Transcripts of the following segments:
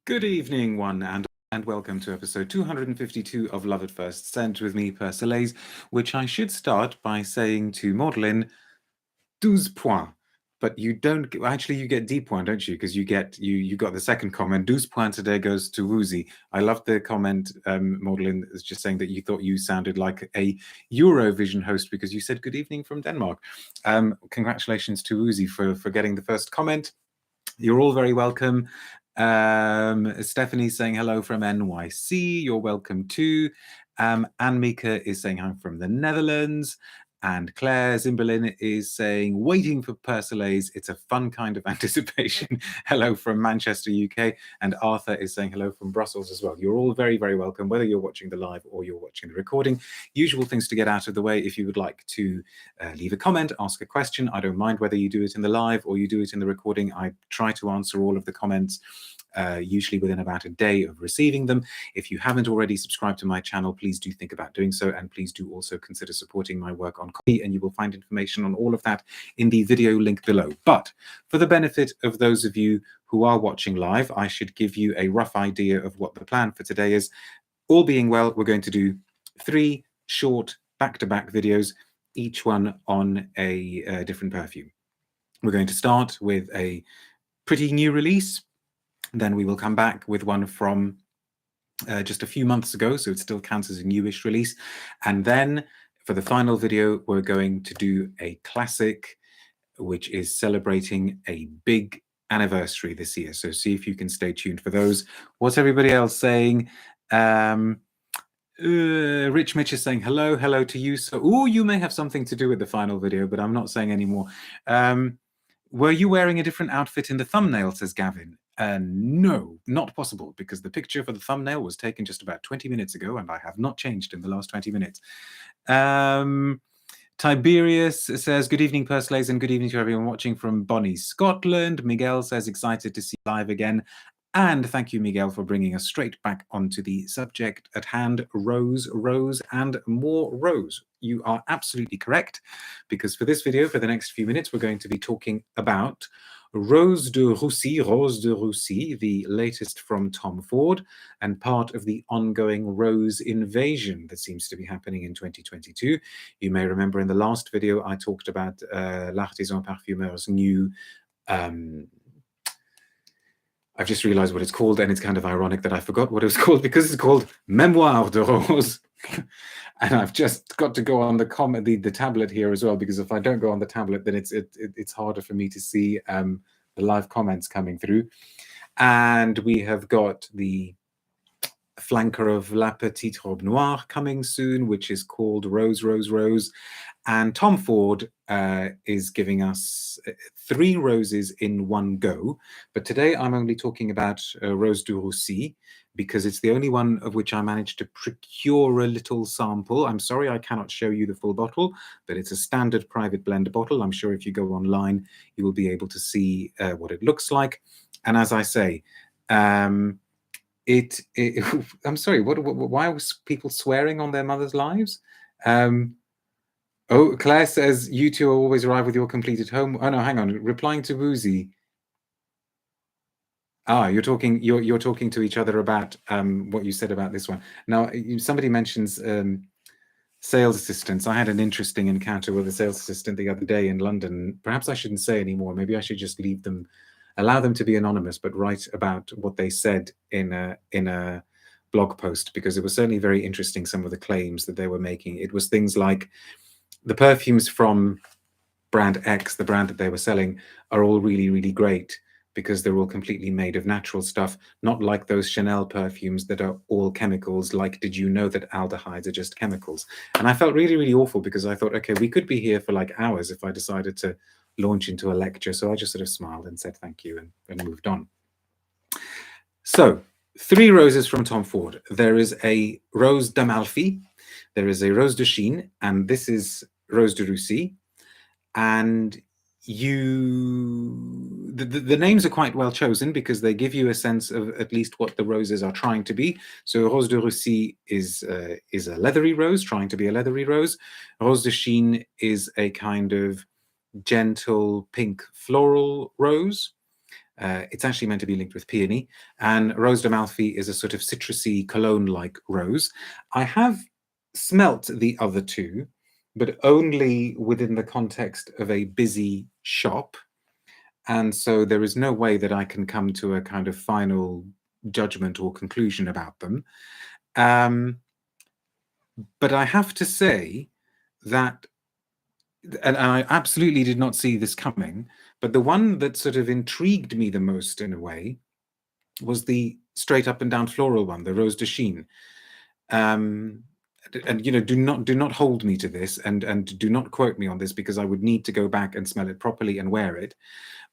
Good evening, and welcome to episode 252 of Love at First Scent with me, Persolaise, which I should start by saying to Maudlin, 12 points. But you don't actually, you get 10 points, don't you? Because you got the second comment. 12 points today goes to Woozy. I love the comment. Maudlin is just saying that you thought you sounded like a Eurovision host because you said good evening from Denmark. Congratulations to Woozy for getting the first comment. You're all very welcome. Stephanie's saying hello from NYC. You're welcome too. Anne Mika is saying hi from the Netherlands. And Claire Zimberlin is saying, waiting for Persolaise. It's a fun kind of anticipation. Hello from Manchester, UK. And Arthur is saying hello from Brussels as well. You're all very, very welcome, whether you're watching the live or you're watching the recording. Usual things to get out of the way. If you would like to leave a comment, ask a question, I don't mind whether you do it in the live or you do it in the recording. I try to answer all of the comments usually within about a day of receiving them. If you haven't already subscribed to my channel, please do think about doing so, and please do also consider supporting my work on Ko-fi, and you will find information on all of that in the video link below. But for the benefit of those of you who are watching live, I should give you a rough idea of what the plan for today is. All being well, we're going to do 3 short back-to-back videos, each one on a different perfume. We're going to start with a pretty new release. Then we will come back with one from just a few months ago, so it still counts as a newish release. And then for the final video, we're going to do a classic, which is celebrating a big anniversary this year. So see if you can stay tuned for those. What's everybody else saying? Rich Mitch is saying hello to you. So, you may have something to do with the final video, but I'm not saying any more. Were you wearing a different outfit in the thumbnail, says Gavin? No, not possible, because the picture for the thumbnail was taken just about 20 minutes ago, and I have not changed in the last 20 minutes. Tiberius says, good evening, Persolaise, and good evening to everyone watching from Bonnie, Scotland. Miguel says, excited to see you live again. And thank you, Miguel, for bringing us straight back onto the subject at hand, rose, and more rose. You are absolutely correct, because for this video, for the next few minutes, we're going to be talking about Rose de Russie, the latest from Tom Ford, and part of the ongoing rose invasion that seems to be happening in 2022. You may remember in the last video, I talked about L'Artisan Parfumeur's new I've just realized what it's called, and it's kind of ironic that I forgot what it was called, because it's called Memoire de Rose. And I've just got to go on the tablet here as well, because if I don't go on the tablet, then it's harder for me to see the live comments coming through. And we have got the flanker of La Petite Robe Noire coming soon, which is called Rose, Rose. And Tom Ford is giving us 3 roses in one go. But today I'm only talking about Rose de Russie, because it's the only one of which I managed to procure a little sample. I'm sorry I cannot show you the full bottle, but it's a standard private blend bottle. I'm sure if you go online, you will be able to see what it looks like. And as I say, I'm sorry, why was people swearing on their mother's lives? Oh, Claire says, you two always arrive with your completed home. Oh, no, hang on. Replying to Woozy. You're talking to each other about what you said about this one. Now, somebody mentions sales assistants. I had an interesting encounter with a sales assistant the other day in London. Perhaps I shouldn't say anymore. Maybe I should just leave them, allow them to be anonymous, but write about what they said in a blog post, because it was certainly very interesting, some of the claims that they were making. It was things like, the perfumes from brand X, the brand that they were selling, are all really, really great because they're all completely made of natural stuff, not like those Chanel perfumes that are all chemicals. Like, did you know that aldehydes are just chemicals? And I felt really, really awful, because I thought, okay, we could be here for like hours if I decided to launch into a lecture. So I just sort of smiled and said thank you and moved on. So 3 roses from Tom Ford. There is a Rose d'Amalfi, there is a Rose de Chine, and this is Rose de Russie. And the names are quite well chosen, because they give you a sense of at least what the roses are trying to be. So Rose de Russie is a leathery rose, trying to be a leathery rose. Rose de Chine is a kind of gentle pink floral rose. It's actually meant to be linked with peony. And Rose d'Amalfi is a sort of citrusy cologne-like rose. I have smelt the other two, but only within the context of a busy shop. And so there is no way that I can come to a kind of final judgment or conclusion about them. But I have to say that, and I absolutely did not see this coming, but the one that sort of intrigued me the most in a way was the straight up and down floral one, the Rose de Chine. And you know, do not hold me to this, and do not quote me on this, because I would need to go back and smell it properly and wear it.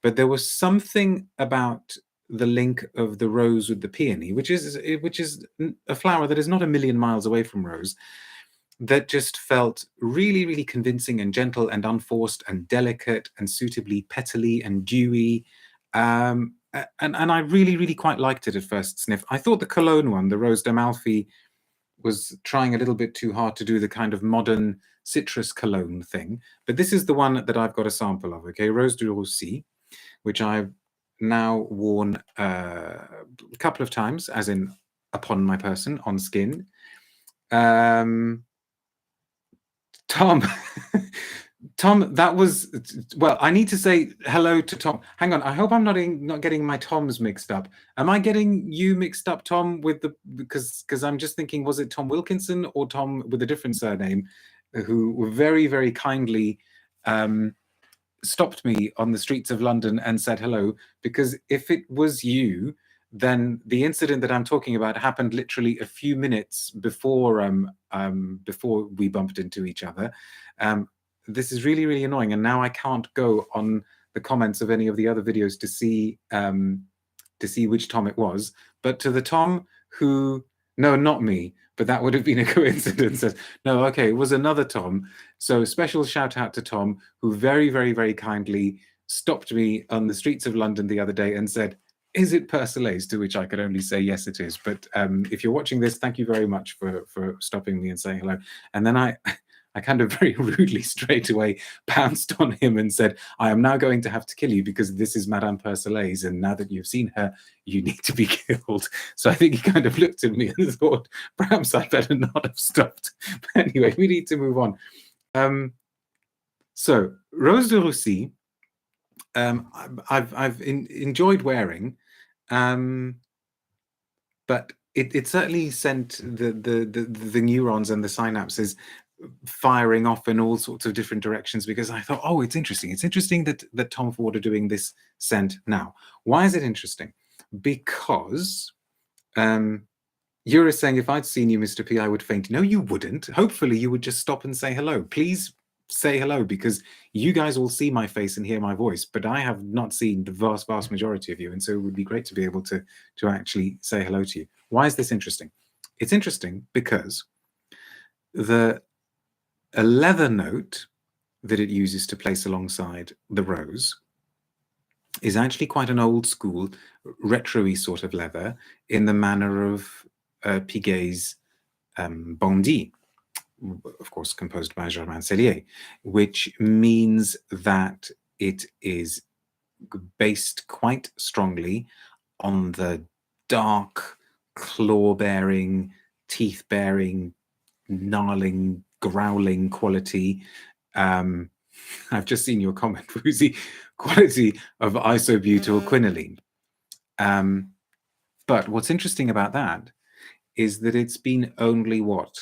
But there was something about the link of the rose with the peony, which is a flower that is not a million miles away from rose, that just felt really, really convincing and gentle and unforced and delicate and suitably petally and dewy. And I really, really quite liked it at first sniff. I thought the cologne one, the Rose d'Amalfi, was trying a little bit too hard to do the kind of modern citrus cologne thing. But this is the one that I've got a sample of, okay? Rose de Russie, which I've now worn a couple of times, as in upon my person, on skin. Tom, Tom, that was, well, I need to say hello to Tom. Hang on, I hope I'm not getting my Toms mixed up. Am I getting you mixed up, Tom, with the, because I'm just thinking, was it Tom Wilkinson or Tom with a different surname, who very, very kindly stopped me on the streets of London and said hello? Because if it was you, then the incident that I'm talking about happened literally a few minutes before before we bumped into each other. This is really, really annoying, and now I can't go on the comments of any of the other videos to see which Tom it was. But to the Tom who, no, not me, but that would have been a coincidence. No, okay, it was another Tom. So special shout out to Tom, who very, very, very kindly stopped me on the streets of London the other day and said, "Is it Persolaise?" To which I could only say, yes, it is. But if you're watching this, thank you very much for stopping me and saying hello. And then I kind of very rudely straight away pounced on him and said, "I am now going to have to kill you, because this is Madame Persolaise, and now that you've seen her, you need to be killed." So I think he kind of looked at me and thought, perhaps I better not have stopped. But anyway, we need to move on. So Rose de Russie, I've enjoyed wearing, but it certainly sent the neurons and the synapses firing off in all sorts of different directions, because I thought, oh, it's interesting. It's interesting that Tom Ford are doing this scent now. Why is it interesting? Because you're saying, if I'd seen you, Mr. P, I would faint. No, you wouldn't. Hopefully you would just stop and say hello. Please say hello, because you guys will see my face and hear my voice, but I have not seen the vast majority of you, and so it would be great to be able to actually say hello to you. Why is this interesting? It's interesting because a leather note that it uses to place alongside the rose is actually quite an old school, retro-y sort of leather, in the manner of Piguet's Bondy, of course composed by Germain Cellier, which means that it is based quite strongly on the dark, claw-bearing, teeth-bearing, gnarling, growling quality. I've just seen your comment, Ruzi, quality of isobutyl quinoline. But what's interesting about that is that it's been only, what,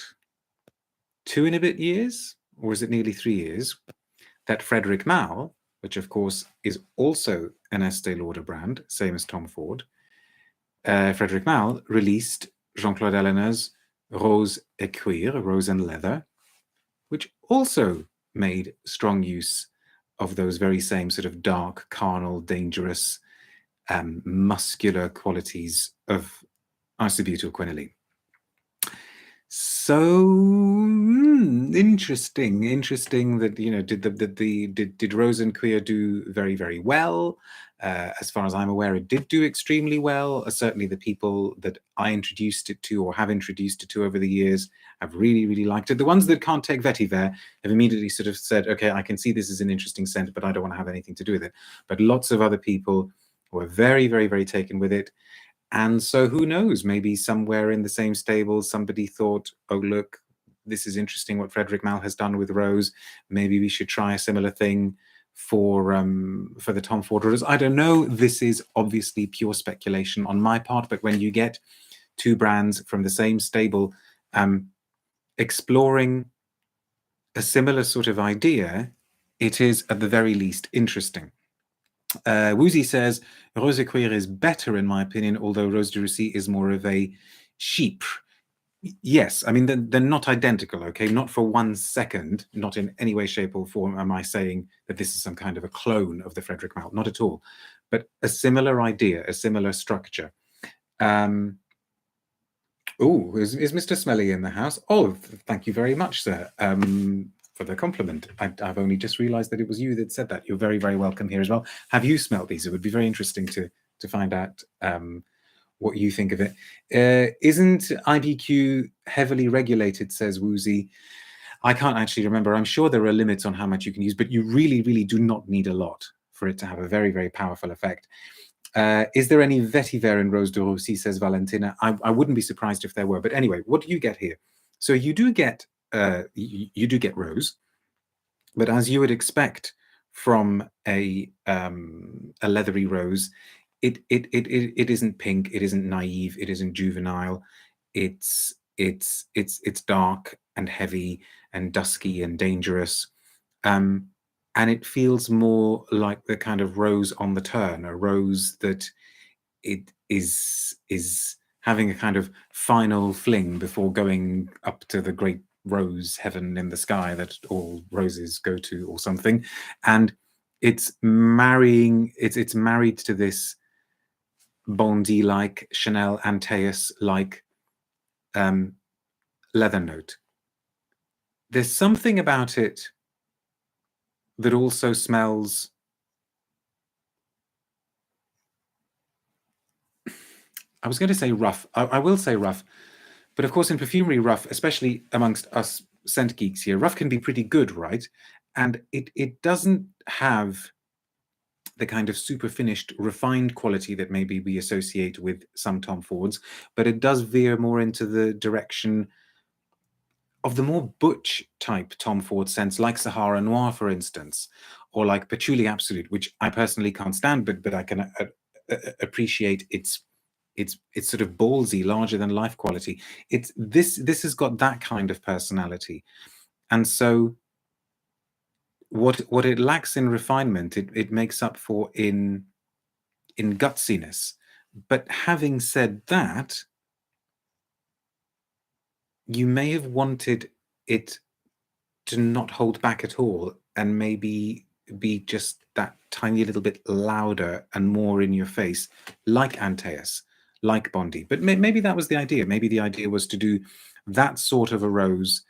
2 and a bit years, or is it nearly 3 years, that Frederic Malle, which of course is also an Estée Lauder brand, same as Tom Ford, Frederic Malle released Jean-Claude Eleanor's Rose et Cuir, Rose and Leather, which also made strong use of those very same sort of dark, carnal, dangerous, muscular qualities of isobutyl quinoline. So interesting that, you know, did Rose and Cuir do very, very well? As far as I'm aware, it did do extremely well. Certainly the people that I introduced it to, or have introduced it to over the years, have really, really liked it. The ones that can't take vetiver have immediately sort of said, okay, I can see this is an interesting scent, but I don't want to have anything to do with it. But lots of other people were very, very, very taken with it. And so who knows, maybe somewhere in the same stable, somebody thought, oh, look, this is interesting what Frederic Malle has done with Rose. Maybe we should try a similar thing for the Tom Ford Rose. I don't know. This is obviously pure speculation on my part, but when you get two brands from the same stable exploring a similar sort of idea, it is at the very least interesting. Woozy says, Rose Cuir is better in my opinion, although Rose de Russie is more of a sheep. Yes, I mean, they're not identical, okay? Not for 1 second, not in any way, shape or form am I saying that this is some kind of a clone of the Frederic Malle, not at all. But a similar idea, a similar structure. Oh, is Mr. Smelly in the house? Oh, thank you very much, sir, for the compliment. I've only just realized that it was you that said that. You're very, very welcome here as well. Have you smelt these? It would be very interesting to find out what you think of it. Isn't IBQ heavily regulated, says Woozy. I can't actually remember. I'm sure there are limits on how much you can use, but you really, really do not need a lot for it to have a very, very powerful effect. Is there any vetiver in Rose de Russie, says Valentina. I wouldn't be surprised if there were. But anyway, what do you get here? So you do get you do get rose, but as you would expect from a leathery rose, it isn't pink, it isn't naive, it isn't juvenile. It's dark and heavy and dusky and dangerous. And it feels more like the kind of rose on the turn, a rose that it is having a kind of final fling before going up to the great rose heaven in the sky that all roses go to or something. And it's marrying, it's married to this Bondi-like, Chanel Antaeus-like leather note. There's something about it that also smells, I was going to say rough. I will say rough, but of course in perfumery, rough, especially amongst us scent geeks here, rough can be pretty good, right? And it doesn't have the kind of super finished, refined quality that maybe we associate with some Tom Fords, but it does veer more into the direction of the more butch type Tom Ford scents, like Sahara Noir, for instance, or like Patchouli Absolute, which I personally can't stand, but I can appreciate its sort of ballsy, larger than life quality. This has got that kind of personality, and so what it lacks in refinement, it makes up for in gutsiness. But having said that, you may have wanted it to not hold back at all and maybe be just that tiny little bit louder and more in your face, like Antaeus, like Bondi. But maybe that was the idea. Maybe the idea was to do that sort of a rose,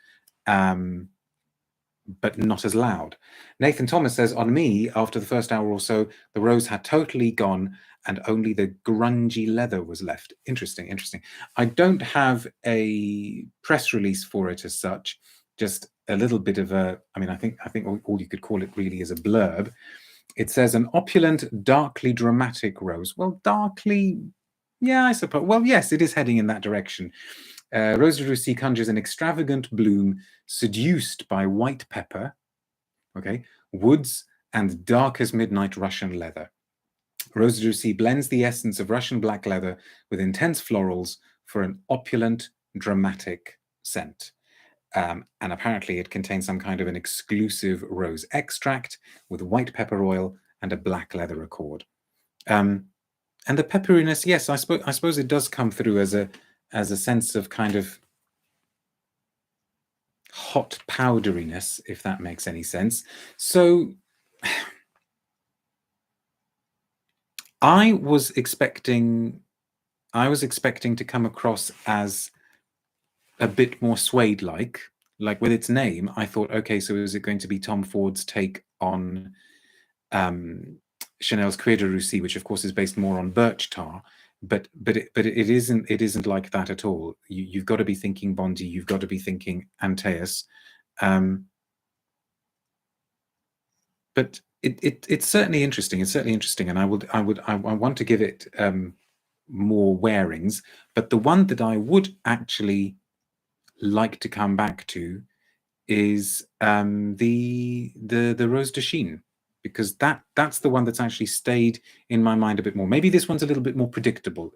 but not as loud. Nathan Thomas says, on me, after the first hour or so, the rose had totally gone and only the grungy leather was left. Interesting, interesting. I don't have a press release for it as such, just a little bit of a, I mean, I think all you could call it really is a blurb. It says an opulent, darkly dramatic rose. Well, darkly, yeah, I suppose. Well, yes, it is heading in that direction. Rose de Russie conjures an extravagant bloom seduced by white pepper, okay, woods, and dark as midnight Russian leather. Rose de Russie blends the essence of Russian black leather with intense florals for an opulent, dramatic scent. And apparently it contains some kind of an exclusive rose extract with white pepper oil and a black leather accord. And the pepperiness, yes, I suppose it does come through as a sense of kind of hot powderiness, if that makes any sense. So I was expecting to come across as a bit more suede-like with its name. I thought, okay, so is it going to be Tom Ford's take on Chanel's Cuir de Russie, which of course is based more on birch tar, but it isn't like that at all. You've got to be thinking Bondi, you've got to be thinking Antaeus, but It's certainly interesting. It's certainly interesting, and I want to give it more wearings. But the one that I would actually like to come back to is the Rose de Chine, because that's the one that's actually stayed in my mind a bit more. Maybe this one's a little bit more predictable.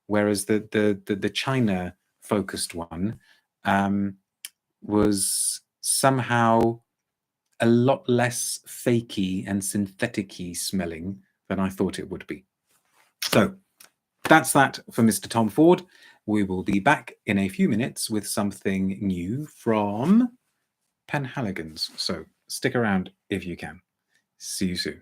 Whereas the China focused one was somehow a lot less fakey and synthetic-y smelling than I thought it would be. So that's that for Mr. Tom Ford. We will be back in a few minutes with something new from Penhaligon's. So stick around if you can. See you soon.